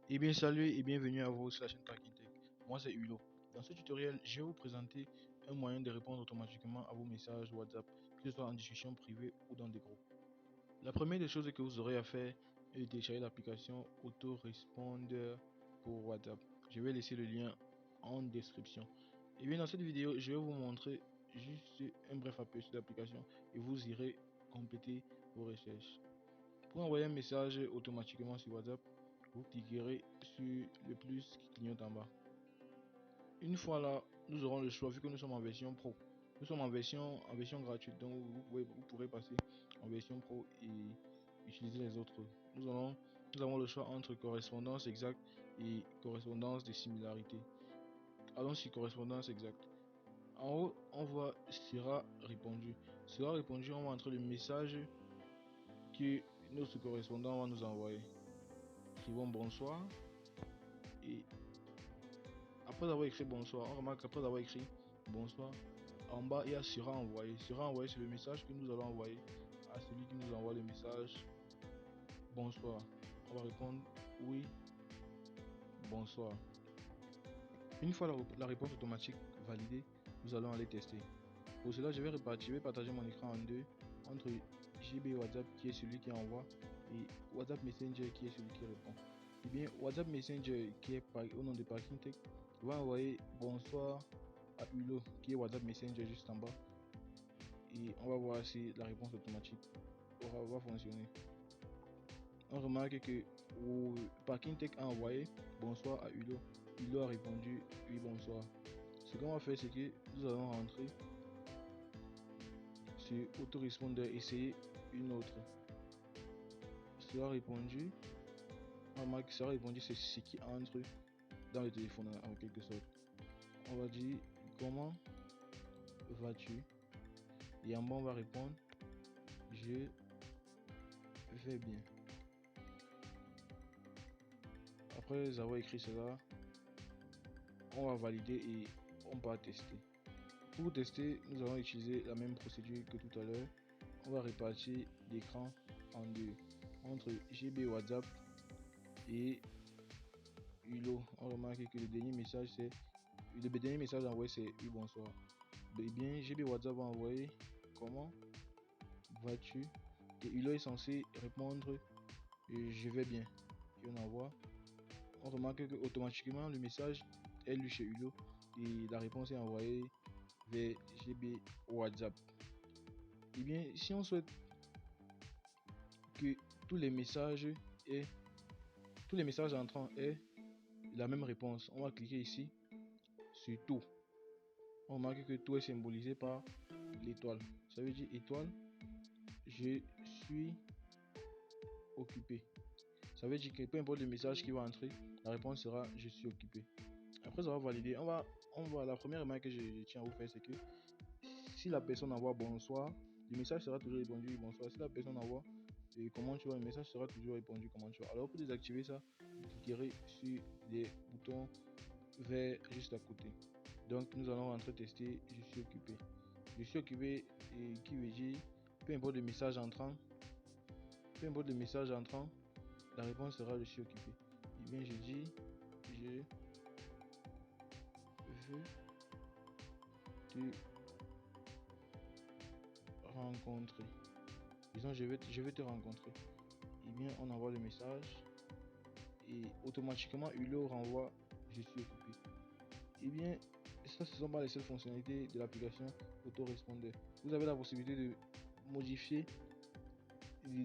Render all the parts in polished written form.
Eh bien salut et bienvenue à vous sur la chaîne Tracking Tech. Moi c'est Hulot. Dans ce tutoriel, je vais vous présenter un moyen de répondre automatiquement à vos messages WhatsApp, que ce soit en discussion privée ou dans des groupes. La première des choses que vous aurez à faire est de télécharger l'application autorespondeur pour WhatsApp. Je vais laisser le lien en description. Et bien dans cette vidéo, je vais vous montrer juste un bref aperçu de l'application et vous irez compléter vos recherches. Pour envoyer un message automatiquement sur WhatsApp, vous cliquerez sur le plus qui clignote en bas. Une fois là, nous aurons le choix vu que nous sommes en version pro. Nous sommes en version gratuite, donc vous pourrez passer en version pro et utiliser les autres. Nous avons le choix entre correspondance exacte et correspondance de similarité. Allons sur correspondance exacte. En haut, on voit sera répondu. Sera répondu, on va entrer le message que notre correspondant va nous envoyer. Écrivons bonsoir et après avoir écrit bonsoir, on remarque qu'après avoir écrit bonsoir, en bas il y a sera envoyé. Sera envoyé, c'est le message que nous allons envoyer à celui qui nous envoie le message bonsoir. On va répondre oui, bonsoir. Une fois la réponse automatique validée, nous allons aller tester. Pour cela, je vais partager mon écran en deux entre GB WhatsApp qui est celui qui envoie et WhatsApp Messenger qui est celui qui répond. Et bien, WhatsApp Messenger qui est au nom de Parking Tech va envoyer bonsoir à Hulot qui est WhatsApp Messenger juste en bas et on va voir si la réponse automatique va fonctionner. On remarque que Parking Tech a envoyé bonsoir à Hulot. Hulot a répondu oui bonsoir. Ce qu'on va faire, c'est que nous allons rentrer sur autorespondeur, essayer une autre. Sera répondu. On remarque que sera répondu, c'est ce qui entre dans le téléphone en quelque sorte. On va dire comment vas-tu et en bas on va répondre je vais bien. Après avoir écrit cela, on va valider et on va tester. Pour tester, nous allons utiliser la même procédure que tout à l'heure. On va répartir l'écran en deux entre GB WhatsApp et Hulot. On remarque que le dernier message envoyé c'est oui bonsoir. Eh bien GB WhatsApp va envoyer comment vas-tu et Hulot est censé répondre je vais bien. Et on envoie. On remarque que automatiquement le message est lu chez Hulot et la réponse est envoyée vers GB WhatsApp. Et bien si on souhaite que tous les messages entrants aient la même réponse, on va cliquer ici sur tout. On remarque que tout est symbolisé par l'étoile. Ça veut dire étoile, je suis occupé. Ça veut dire que peu importe le message qui va entrer, la réponse sera je suis occupé. Après avoir validé, on va la première remarque que je tiens à vous faire, c'est que si la personne envoie bonsoir, le message sera toujours répondu bonsoir. Si la personne envoie comment tu vas, le message sera toujours répondu comment tu vas. Alors pour désactiver ça, vous cliquerez sur les boutons verts juste à côté. Donc nous allons rentrer tester je suis occupé. Je suis occupé et qui veut dire peu importe le message entrant, la réponse sera je suis occupé. Et bien je dis je veux te rencontrer. Disons je veux te rencontrer. Et bien on envoie le message et automatiquement Hulot renvoie je suis occupé. Et bien ça ce sont pas les seules fonctionnalités de l'application autorespondeur. Vous avez la possibilité de modifier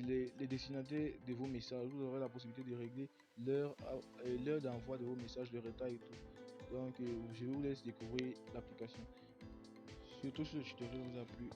les destinataires de vos messages. Vous aurez la possibilité de régler l'heure d'envoi de vos messages, le retard et tout. Donc je vous laisse découvrir l'application. Surtout si le tutoriel vous a plu,